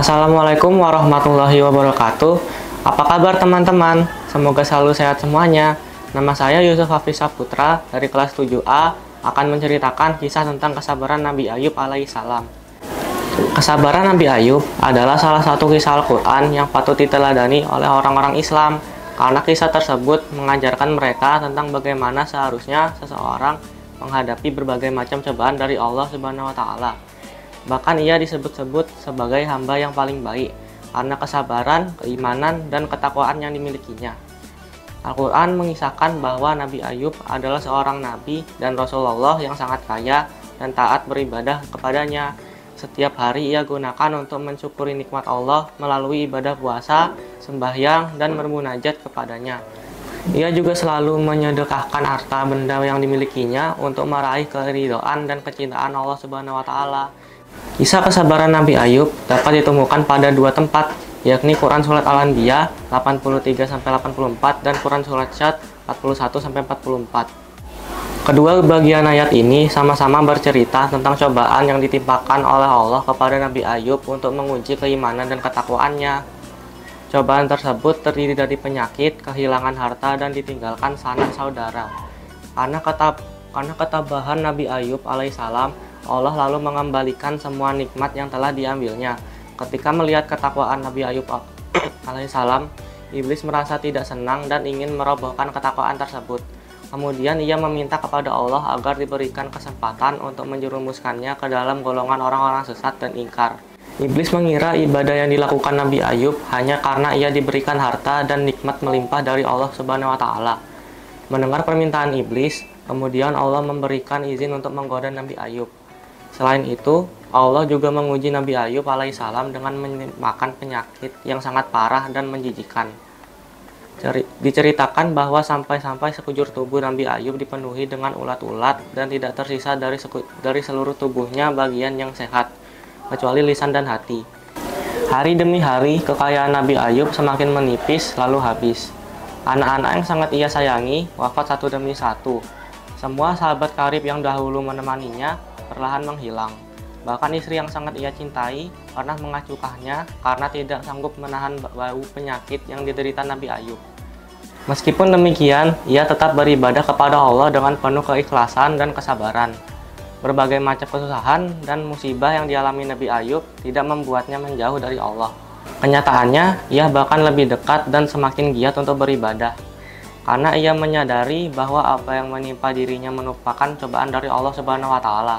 Assalamualaikum warahmatullahi wabarakatuh. Apa kabar teman-teman? Semoga selalu sehat semuanya. Nama saya Yusuf Hafiz Saputra dari kelas 7A akan menceritakan kisah tentang kesabaran Nabi Ayub alaihissalam. Kesabaran Nabi Ayub adalah salah satu kisah Al-Quran yang patut diteladani oleh orang-orang Islam karena kisah tersebut mengajarkan mereka tentang bagaimana seharusnya seseorang menghadapi berbagai macam cobaan dari Allah Subhanahu wa Ta'ala. Bahkan ia disebut-sebut sebagai hamba yang paling baik karena kesabaran, keimanan, dan ketakwaan yang dimilikinya. Al-Quran mengisahkan bahwa Nabi Ayub adalah seorang nabi dan Rasulullah yang sangat kaya dan taat beribadah kepadanya. Setiap hari ia gunakan untuk mensyukuri nikmat Allah melalui ibadah puasa, sembahyang, dan bermunajat kepadanya. Ia juga selalu menyedekahkan harta benda yang dimilikinya untuk meraih keridhaan dan kecintaan Allah Subhanahu wa Ta'ala. Kisah kesabaran Nabi Ayub dapat ditemukan pada dua tempat, yakni Quran Surat Al-Anbiya 83-84 dan Quran Surat Syad 41-44. Kedua bagian ayat ini sama-sama bercerita tentang cobaan yang ditimpakan oleh Allah kepada Nabi Ayub untuk menguji keimanan dan ketakwaannya. Cobaan tersebut terdiri dari penyakit, kehilangan harta, dan ditinggalkan sanak saudara. Karena ketabahan Nabi Ayub alaihissalam, Allah lalu mengembalikan semua nikmat yang telah diambilnya. Ketika melihat ketakwaan Nabi Ayub alaihissalam, iblis merasa tidak senang dan ingin merobohkan ketakwaan tersebut. Kemudian ia meminta kepada Allah agar diberikan kesempatan untuk menjerumuskannya ke dalam golongan orang-orang sesat dan ingkar. Iblis mengira ibadah yang dilakukan Nabi Ayub hanya karena ia diberikan harta dan nikmat melimpah dari Allah Subhanahu wa Ta'ala. Mendengar permintaan iblis, kemudian Allah memberikan izin untuk menggoda Nabi Ayub. Selain itu, Allah juga menguji Nabi Ayub alaihissalam dengan menimpakan penyakit yang sangat parah dan menjijikan. Diceritakan bahwa sampai-sampai sekujur tubuh Nabi Ayub dipenuhi dengan ulat-ulat dan tidak tersisa dari seluruh tubuhnya bagian yang sehat, kecuali lisan dan hati. Hari demi hari, kekayaan Nabi Ayub semakin menipis lalu habis. Anak-anak yang sangat ia sayangi wafat satu demi satu. Semua sahabat karib yang dahulu menemaninya perlahan menghilang. Bahkan istri yang sangat ia cintai pernah mengacuhkannya karena tidak sanggup menahan bau penyakit yang diderita Nabi Ayub. Meskipun demikian, ia tetap beribadah kepada Allah dengan penuh keikhlasan dan kesabaran. Berbagai macam kesusahan dan musibah yang dialami Nabi Ayub tidak membuatnya menjauh dari Allah. Kenyataannya, ia bahkan lebih dekat dan semakin giat untuk beribadah. Karena ia menyadari bahwa apa yang menimpa dirinya merupakan cobaan dari Allah Subhanahu wa Ta'ala.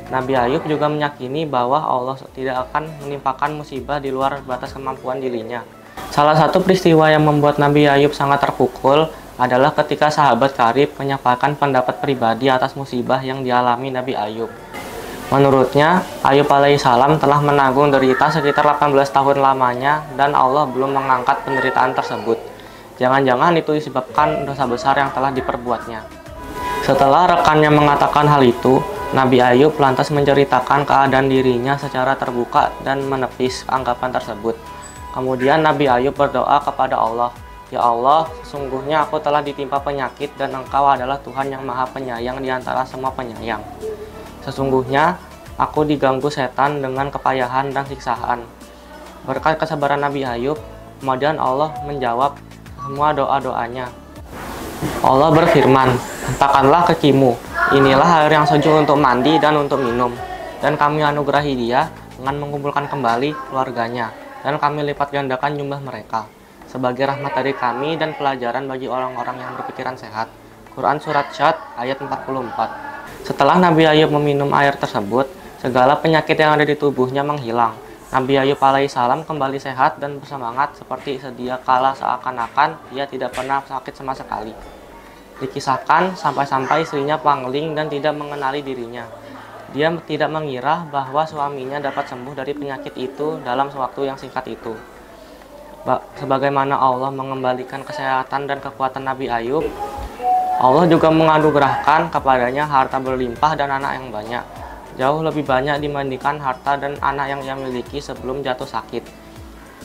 Nabi Ayub juga meyakini bahwa Allah tidak akan menimpakan musibah di luar batas kemampuan dirinya. Salah satu peristiwa yang membuat Nabi Ayub sangat terpukul adalah ketika sahabat karib menyampaikan pendapat pribadi atas musibah yang dialami Nabi Ayub. Menurutnya, Ayub alaihissalam telah menanggung derita sekitar 18 tahun lamanya dan Allah belum mengangkat penderitaan tersebut. Jangan-jangan itu disebabkan dosa besar yang telah diperbuatnya. Setelah rekannya mengatakan hal itu, Nabi Ayub lantas menceritakan keadaan dirinya secara terbuka dan menepis anggapan tersebut. Kemudian Nabi Ayub berdoa kepada Allah, "Ya Allah, sesungguhnya aku telah ditimpa penyakit dan Engkau adalah Tuhan yang Maha Penyayang di antara semua penyayang. Sesungguhnya aku diganggu setan dengan kepayahan dan siksaan." Berkat kesabaran Nabi Ayub, kemudian Allah menjawab semua doa-doanya. Allah berfirman, "Hentakanlah kekimu, inilah air yang sejuk untuk mandi dan untuk minum. Dan kami anugerahi dia dengan mengumpulkan kembali keluarganya. Dan kami lipat gandakan jumlah mereka sebagai rahmat dari kami dan pelajaran bagi orang-orang yang berpikiran sehat." Quran Surat Syad ayat 44. Setelah Nabi Ayub meminum air tersebut, segala penyakit yang ada di tubuhnya menghilang. Nabi Ayub alaihissalam kembali sehat dan bersemangat seperti sedia kala, seakan-akan ia tidak pernah sakit sama sekali. Dikisahkan sampai-sampai istrinya pangling dan tidak mengenali dirinya. Dia tidak mengira bahwa suaminya dapat sembuh dari penyakit itu dalam waktu yang singkat itu. Sebagaimana Allah mengembalikan kesehatan dan kekuatan Nabi Ayub, Allah juga menganugerahkan kepadanya harta berlimpah dan anak yang banyak. Jauh lebih banyak dibandingkan harta dan anak yang ia miliki sebelum jatuh sakit.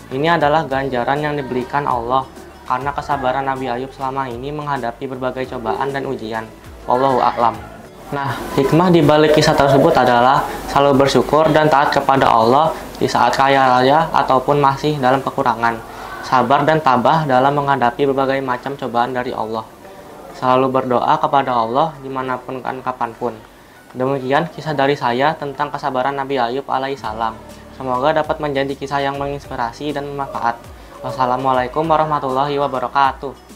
Ini adalah ganjaran yang diberikan Allah karena kesabaran Nabi Ayub selama ini menghadapi berbagai cobaan dan ujian. Wallahu a'lam. Nah, hikmah di balik kisah tersebut adalah selalu bersyukur dan taat kepada Allah di saat kaya raya ataupun masih dalam kekurangan, sabar dan tabah dalam menghadapi berbagai macam cobaan dari Allah, selalu berdoa kepada Allah dimanapun dan kapanpun. Demikian kisah dari saya tentang kesabaran Nabi Ayub alaihissalam. Semoga dapat menjadi kisah yang menginspirasi dan bermanfaat. Wassalamualaikum warahmatullahi wabarakatuh.